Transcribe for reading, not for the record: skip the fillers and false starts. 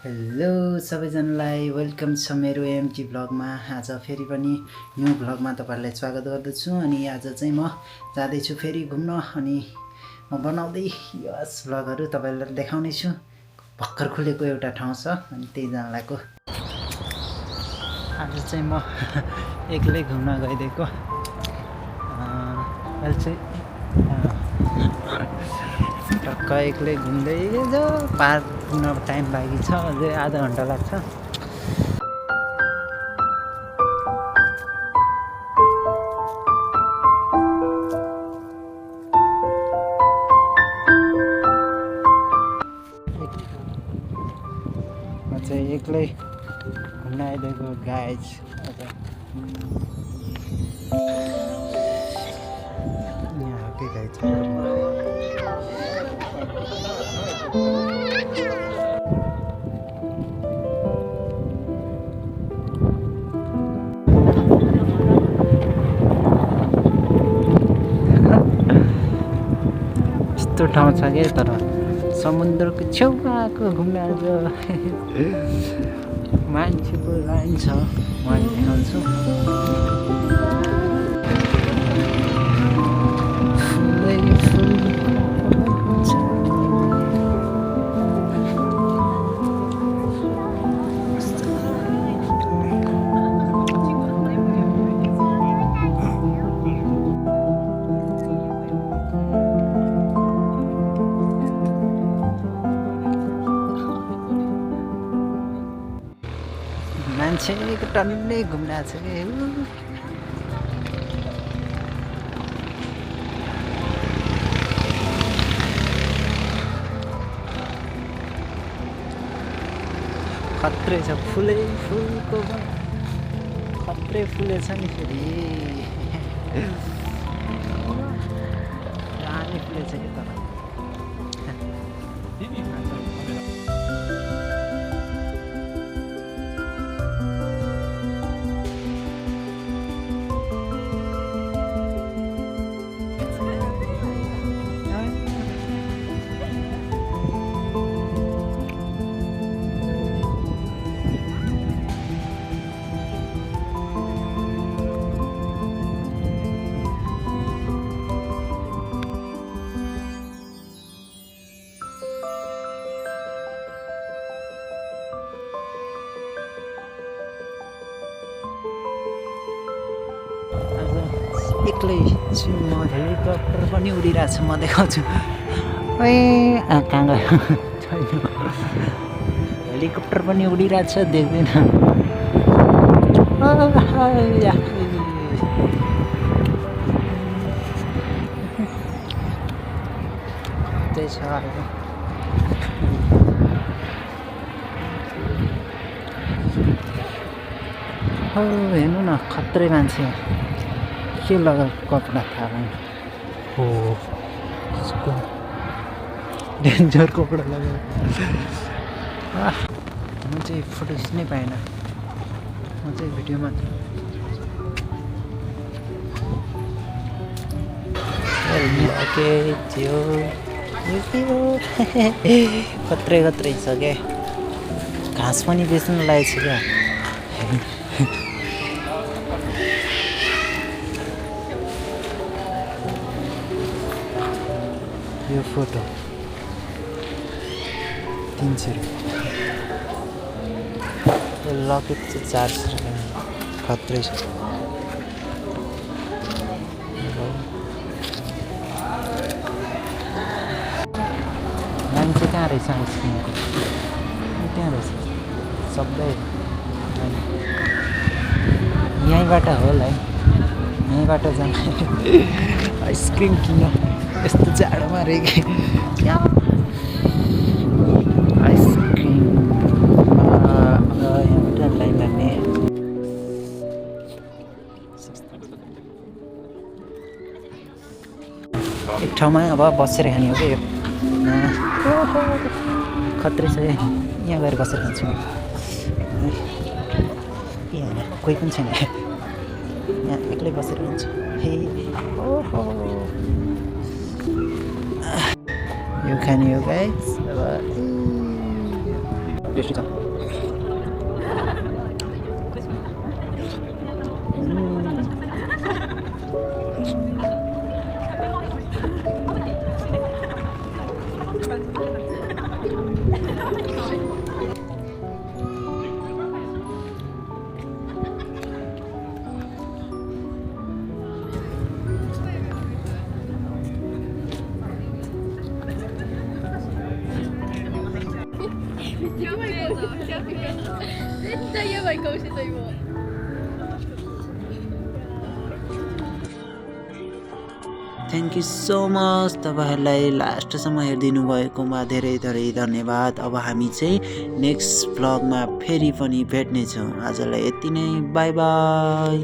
Hello सबैजनालाई welcome छ मेरो एमटी भ्लगमा। आज फेरि पनि न्यू भ्लगमा तपाईँहरूलाई स्वागत गर्दछु। अनि आज चाहिँ म जाँदैछु फेरि घुम्न, अनि म बनाउँदै यस भ्लगहरू तपाईँहरूलाई देखाउने छु। भर्खर खुलेको एउटा ठाउँ छ, अनि त्यही जान लागेको। आज चाहिँ म एक्लै घुम्न गइदिएको। अहिले चाहिँ टक्क एक्लै घुम्दै पार्क पुग्न टाइम बाँकी छ, अझै आधा घन्टा लाग्छ। म चाहिँ एक्लै घुम्न आइदिएको गाइज। यहाँ के गाइज यस्तो ठाउँ छ क्या, तर समुद्रको छेउमा आएको घुम्न आज मान्छेको लाइन छ, म देखाउँछु। मान्छेको टन्नै घुम्न आएको छ कि। खत्रै छ, फुलै फुलको खत्रै फुलेछ नि फेरि। दामी फुलेछ कि तर एक्लै छु म। हेलिकप्टर पनि उडिरहेको छ, म देखाउँछु। ए कहाँ गयो छैन। हेलिकप्टर पनि उडिरहेको छ, देख्दैन। त्यही छ हो। हेर्नु न, खत्रै मान्छे के लगाएको कपडा थाहा भएन। हो यसको डेन्जर कपडा लगाएको। म चाहिँ फोटो खिच्नै पाएन, म चाहिँ भिडियो मात्र। खत्रै खत्रै छ क्या। घाँस पनि बेच्नु लागेको छ क्या। यो फोटो 300 रुपियाँ, लकेट चाहिँ 400 रुपियाँ। खत्रै छ। मान्छे कहाँ रहेछ आइसक्रिमको? त्यहाँ रहेछ सबै। यहीँबाट होला है, यहीँबाट जान आइसक्रिम किन। यस्तो जाडोमा रेगे आइसक्रिम यहाँबाट लाइन लाग्ने। एक ठाउँमा अब बसेर खाने हो क्या यो। खत्रै छ यहाँ गएर बसेर खान्छु। यहाँ कोही पनि छैन, यहाँ एक्लै बसेर खान्छु। हे ओहो यो खाने हो गाइस। अब टेस्टी छ थ्याङ्क यू सो मच तपाईँहरूलाई लास्टसम्म हेरिदिनु भएकोमा धेरै धेरै धन्यवाद। अब हामी चाहिँ नेक्स्ट भ्लगमा फेरि पनि भेट्नेछौँ। आजलाई यति नै, बाई बाई।